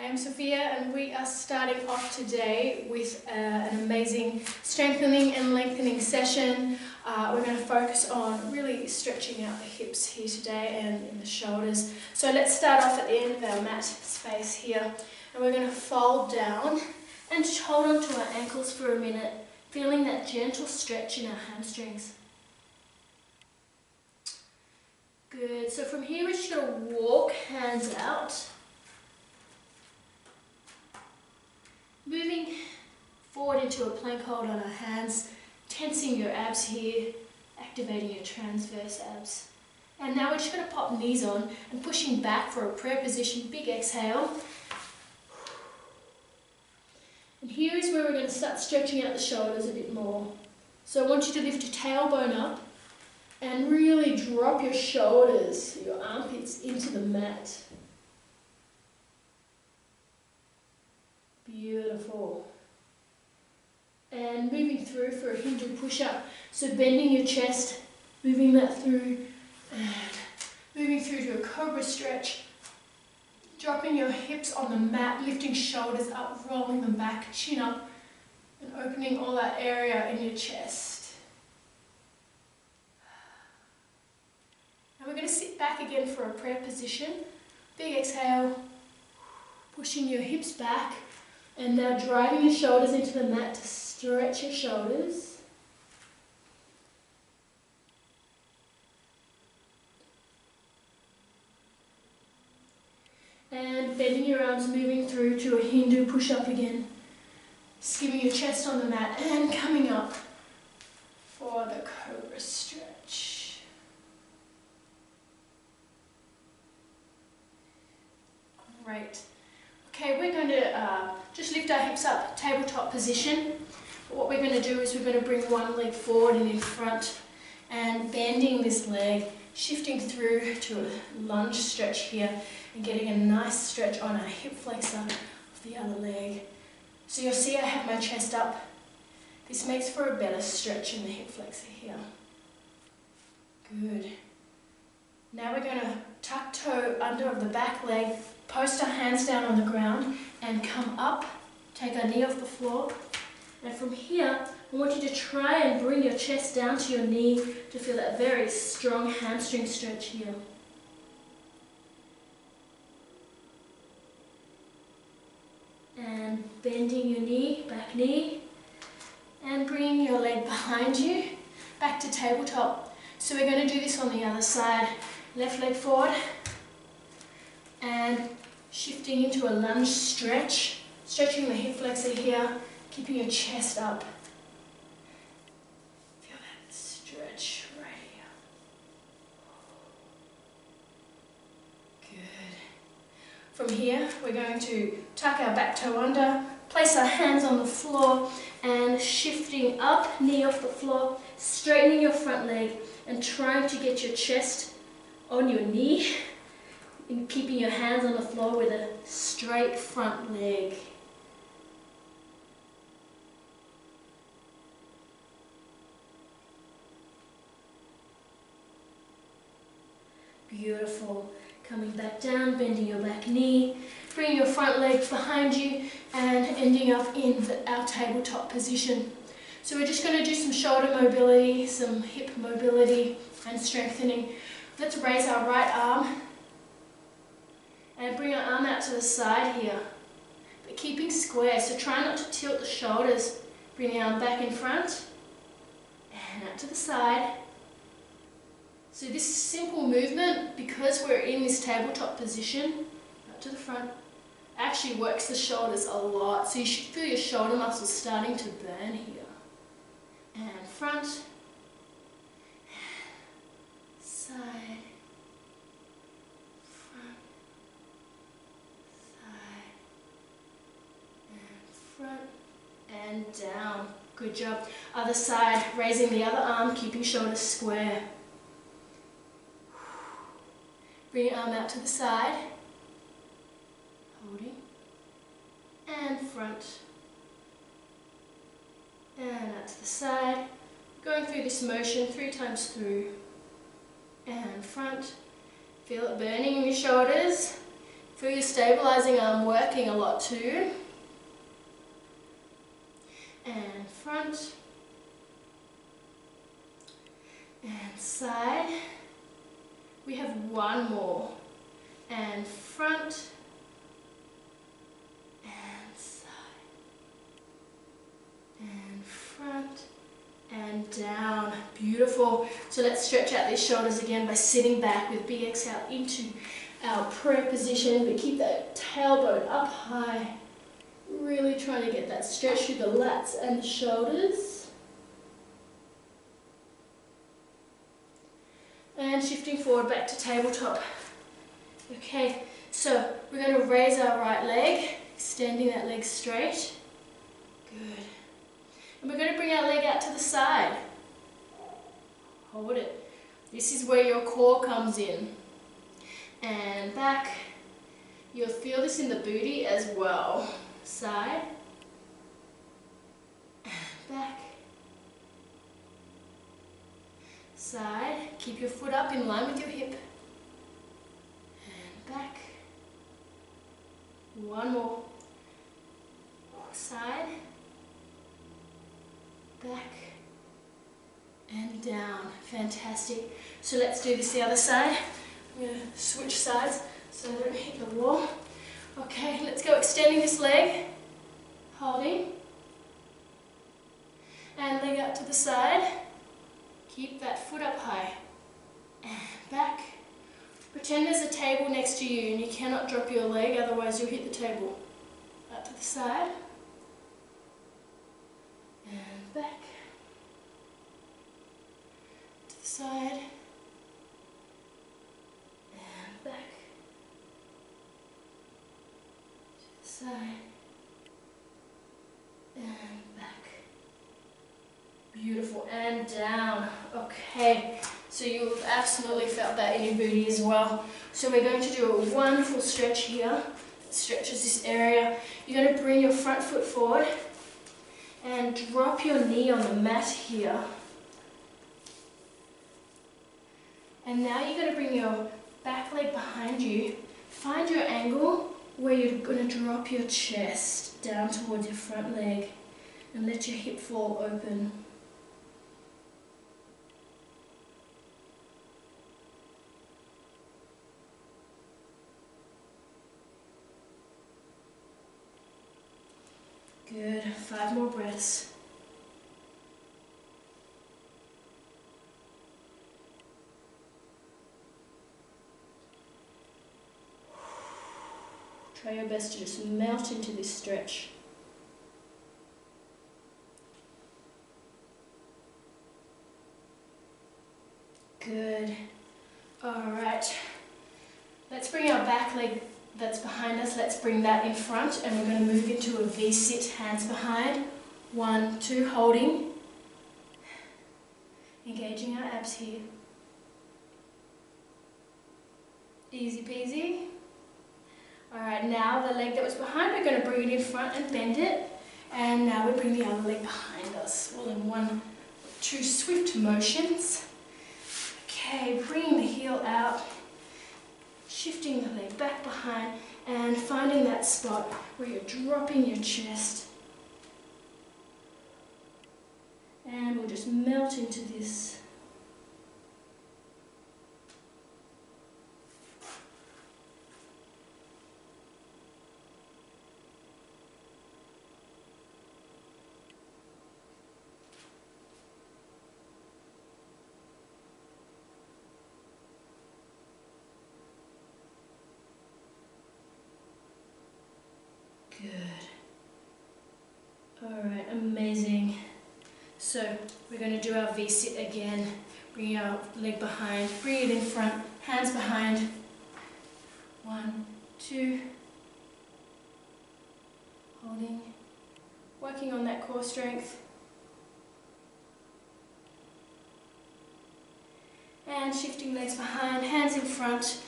I am Sophia and we are starting off today with an amazing strengthening and lengthening session. We're going to focus on really stretching out the hips here today and in the shoulders. So let's start off at the end of our mat space here, and we're going to fold down and just hold on to our ankles for a minute, feeling that gentle stretch in our hamstrings. Good. So from here we're just going to walk hands out, moving forward into a plank hold on our hands, tensing your abs here, activating your transverse abs. And now we're just going to pop knees on and pushing back for a prayer position, big exhale. And here is where we're going to start stretching out the shoulders a bit more. So I want you to lift your tailbone up and really drop your shoulders, your armpits into the mat. Beautiful. And moving through for a Hindu push-up. So bending your chest, moving that through, and moving through to a Cobra Stretch. Dropping your hips on the mat, lifting shoulders up, rolling them back, chin up, and opening all that area in your chest. And we're going to sit back again for a prayer position. Big exhale, pushing your hips back, and now driving your shoulders into the mat to stretch your shoulders. And bending your arms, moving through to a Hindu push-up again. Skimming your chest on the mat and coming up for the Cobra Stretch. Great. Okay, we're going to just lift our hips up, tabletop position. What we're going to do is we're going to bring one leg forward and in front and bending this leg, shifting through to a lunge stretch here and getting a nice stretch on our hip flexor of the other leg. So you'll see I have my chest up. This makes for a better stretch in the hip flexor here. Good. Now we're going to tuck toe under of the back leg, post our hands down on the ground and come up, take our knee off the floor. And from here, I want you to try and bring your chest down to your knee to feel that very strong hamstring stretch here. And bending your knee, back knee, and bringing your leg behind you, back to tabletop. So we're going to do this on the other side. Left leg forward, and shifting into a lunge stretch, stretching the hip flexor here, keeping your chest up. Feel that stretch right here. Good. From here, we're going to tuck our back toe under, place our hands on the floor, and shifting up, knee off the floor, straightening your front leg, and trying to get your chest on your knee, and keeping your hands on the floor with a straight front leg. Beautiful. Coming back down, bending your back knee, bringing your front leg behind you, and ending up in our tabletop position. So we're just going to do some shoulder mobility, some hip mobility, and strengthening. Let's raise our right arm and bring our arm out to the side here, but keeping square, so try not to tilt the shoulders. Bring the arm back in front and out to the side. So this simple movement, because we're in this tabletop position, out to the front, actually works the shoulders a lot. So you should feel your shoulder muscles starting to burn here. And front, side, front, side, and front, and down. Good job. Other side, raising the other arm, keeping shoulders square. Bring your arm out to the side, holding, and front, and out to the side. Going through this motion 3 times through, and front. Feel it burning in your shoulders. Feel your stabilizing arm working a lot too. And front. And side. We have one more. And front. And side. And front. And down. Beautiful. So let's stretch out these shoulders again by sitting back with big exhale into our prayer position, but keep that tailbone up high. Really trying to get that stretch through the lats and the shoulders. And shifting forward back to tabletop. Okay, so we're going to raise our right leg, extending that leg straight. Good. And we're going to bring our leg out to the side. Hold it. This is where your core comes in. And back. You'll feel this in the booty as well. Side. And back. Side. Keep your foot up in line with your hip. And back. One more. Side. Back. And down. Fantastic. So let's do this the other side. I'm going to switch sides so I don't hit the wall. Okay, let's go extending this leg. Holding. And leg out to the side. Keep that foot up high. And back. Pretend there's a table next to you and you cannot drop your leg, otherwise you'll hit the table. Out to the side. And back. To the side. And back. To the side. And back. Beautiful. And down. Okay. So you've absolutely felt that in your booty as well. So we're going to do a wonderful stretch here. It stretches this area. You're going to bring your front foot forward and drop your knee on the mat here. And now you're going to bring your back leg behind you. Find your angle where you're going to drop your chest down towards your front leg and let your hip fall open. Good. 5 more breaths. Try your best to just melt into this stretch. Good. All right. Let's bring our back leg that's behind us, let's bring that in front, and we're going to move into a V-sit, hands behind. 1, 2, holding. Engaging our abs here. Easy peasy. Alright, now the leg that was behind, we're going to bring it in front and bend it. And now we bring the other leg behind us, all in 1, 2 swift motions. Okay, bringing the heel out. Shifting the leg back behind and finding that spot where you're dropping your chest. And we'll just melt into this. Good. Alright, amazing. So we're going to do our V-sit again. Bring our leg behind, bring it in front, hands behind. 1, 2. Holding. Working on that core strength. And shifting legs behind, hands in front,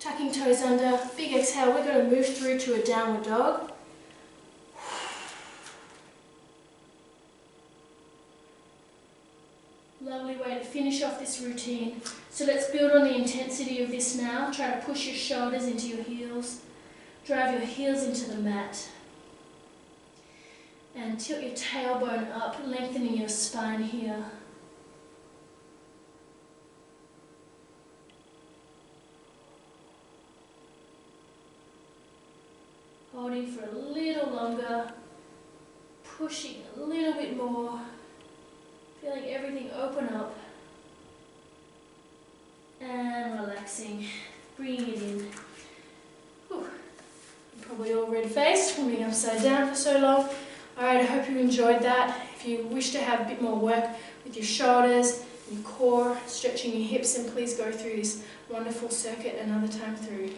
tucking toes under. Big exhale. We're going to move through to a downward dog. Lovely way to finish off this routine. So let's build on the intensity of this now. Try to push your shoulders into your heels. drive your heels into the mat. And tilt your tailbone up, lengthening your spine here. Holding for a little longer, pushing a little bit more, feeling everything open up, and relaxing, bringing it in. Whew. You're probably all red-faced from being upside down for so long. Alright, I hope you enjoyed that. If you wish to have a bit more work with your shoulders, your core, stretching your hips, then please go through this wonderful circuit another time through.